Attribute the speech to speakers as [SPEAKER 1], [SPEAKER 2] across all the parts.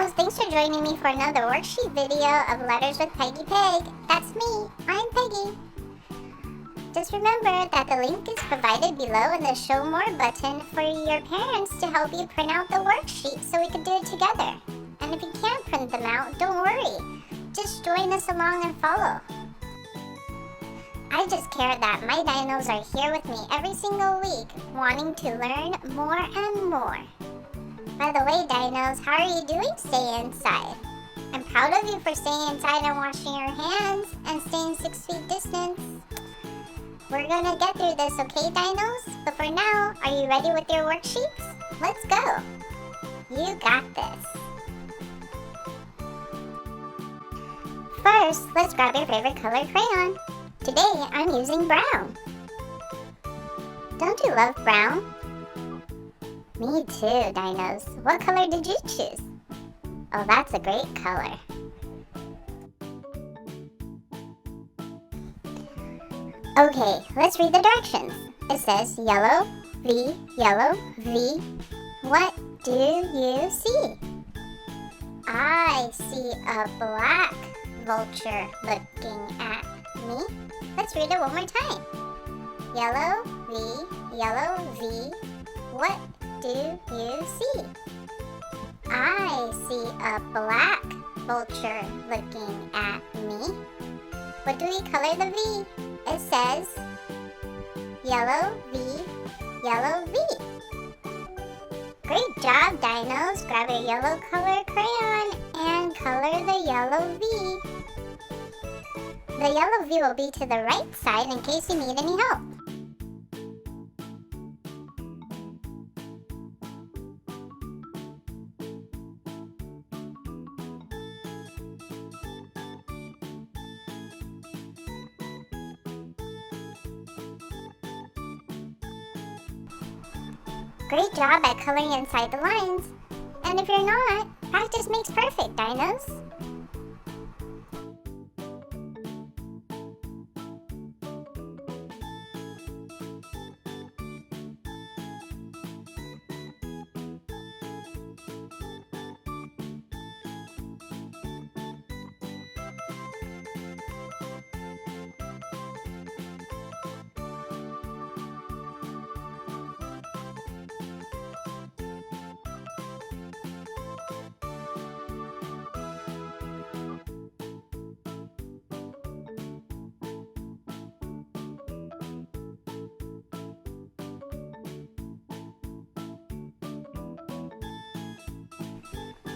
[SPEAKER 1] Dinos, thanks for joining me for another worksheet video of Letters with Peggy Pig. That's me, I'm Peggy. Just remember that the link is provided below in the Show More button for your parents to help you print out the worksheet so we can do it together. And if you can't print them out, don't worry. Just join us along and follow. I just care that my dinos are here with me every single week, wanting to learn more and more. By the way, dinos, how are you doing staying inside? I'm proud of you for staying inside and washing your hands and staying 6 feet distance. We're gonna get through this, okay, dinos? But for now, are you ready with your worksheets? Let's go! You got this! First, let's grab your favorite color crayon. Today, I'm using brown. Don't you love brown? Me too, dinos. What color did you choose? Oh, that's a great color. Okay, let's read the directions. It says yellow, V. What do you see? I see a black vulture looking at me. Let's read it one more time. Yellow, V. What do you see? I see a black vulture looking at me. What do we color the V? It says yellow, V. Great job, dinos. Grab a yellow color crayon and color the yellow V. The yellow V will be to the right side in case you need any help. Great job at coloring inside the lines. And if you're not, practice makes perfect, dinos.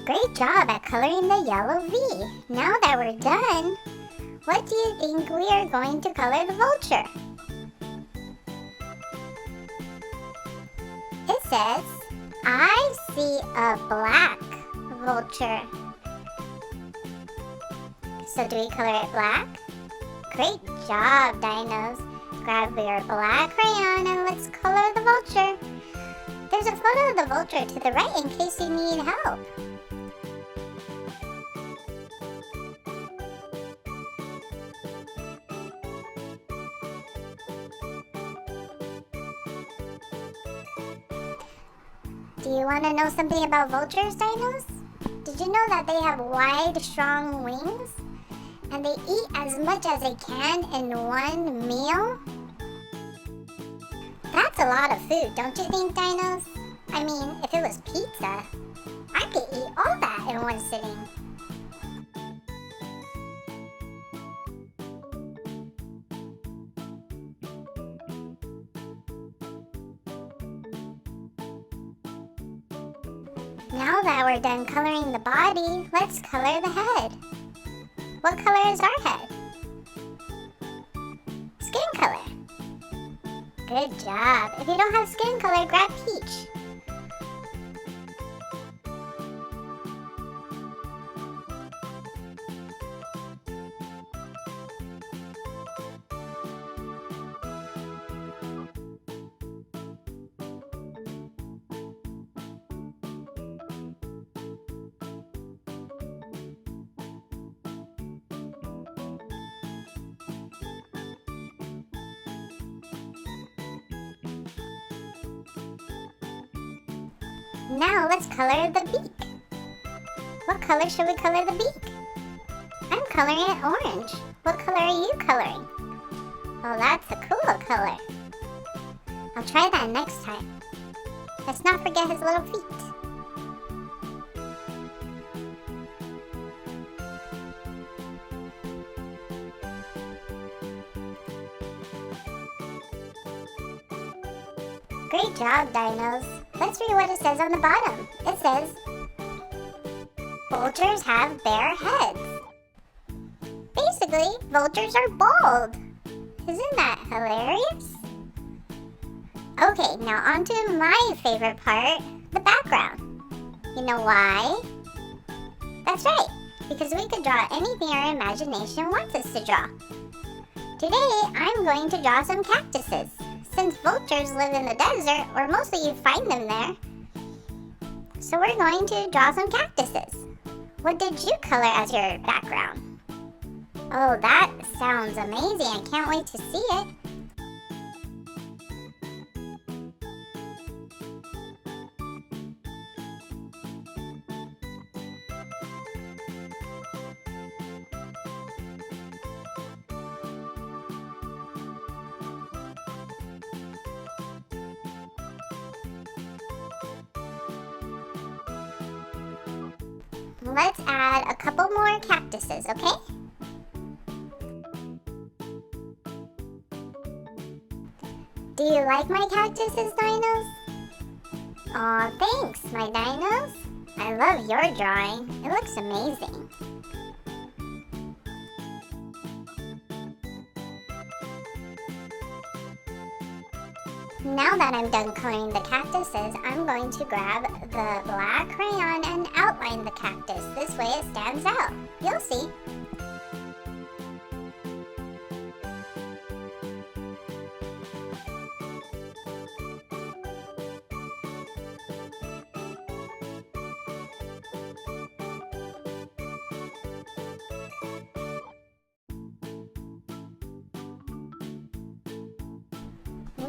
[SPEAKER 1] Great job at coloring the yellow V. Now that we're done, what do you think we are going to color the vulture? It says, I see a black vulture. So do we color it black? Great job, dinos. Grab your black crayon and let's color the vulture. There's a photo of the vulture to the right in case you need help. Do you want to know something about vultures, dinos? Did you know that they have wide, strong wings? And they eat as much as they can in one meal? That's a lot of food, don't you think, dinos? I mean, if it was pizza, I could eat all that in one sitting. Now that we're done coloring the body, let's color the head. What color is our head? Skin color. Good job. If you don't have skin color, grab peach. Now let's color the beak. What color should we color the beak? I'm coloring it orange. What color are you coloring? Oh, that's a cool color. I'll try that next time. Let's not forget his little feet. Great job, dinos. Let's read what it says on the bottom. It says, vultures have bare heads. Basically, vultures are bald. Isn't that hilarious? Okay, now on to my favorite part, the background. You know why? That's right, because we could draw anything our imagination wants us to draw. Today, I'm going to draw some cactuses. Since vultures live in the desert, or mostly you find them there, so we're going to draw some cactuses. What did you color as your background? Oh, that sounds amazing. I can't wait to see it. Let's add a couple more cactuses, okay? Do you like my cactuses, dinos? Aw, thanks, my dinos. I love your drawing. It looks amazing. Now that I'm done coloring the cactuses, I'm going to grab the black crayon and outline the cactus. This way it stands out. You'll see.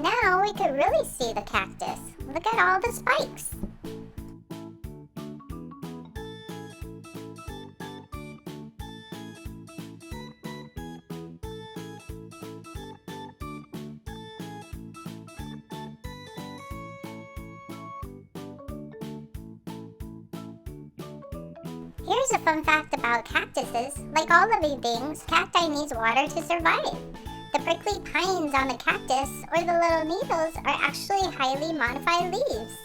[SPEAKER 1] Now we can really see the cactus. Look at all the spikes. Here's a fun fact about cactuses. Like all living things, cacti needs water to survive. The prickly pines on the cactus, or the little needles, are actually highly modified leaves.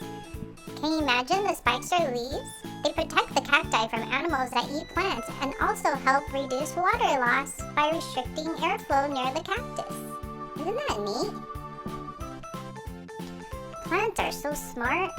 [SPEAKER 1] Can you imagine the spikes are leaves? They protect the cacti from animals that eat plants and also help reduce water loss by restricting airflow near the cactus. Isn't that neat? Plants are so smart.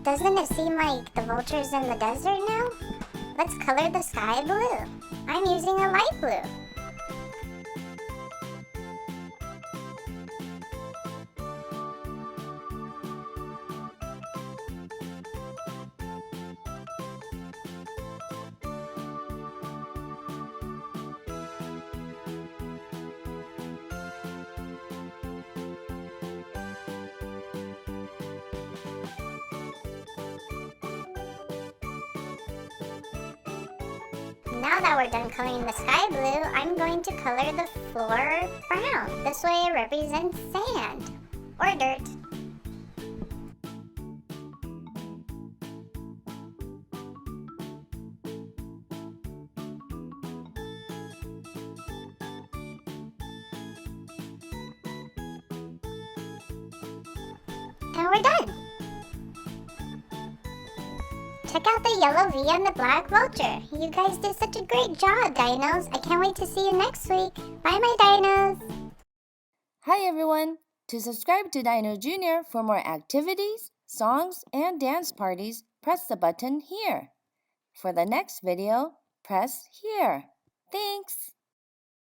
[SPEAKER 1] Doesn't it seem like the vulture's in the desert now? Let's color the sky blue. I'm using a light blue. Now that we're done coloring the sky blue, I'm going to color the floor brown. This way it represents sand or dirt. And we're done. Check out the yellow V and the black vulture. You guys did such a great job, dinos. I can't wait to see you next week. Bye, my dinos.
[SPEAKER 2] Hi, everyone. To subscribe to Dino Jr. for more activities, songs, and dance parties, press the button here. For the next video, press here. Thanks.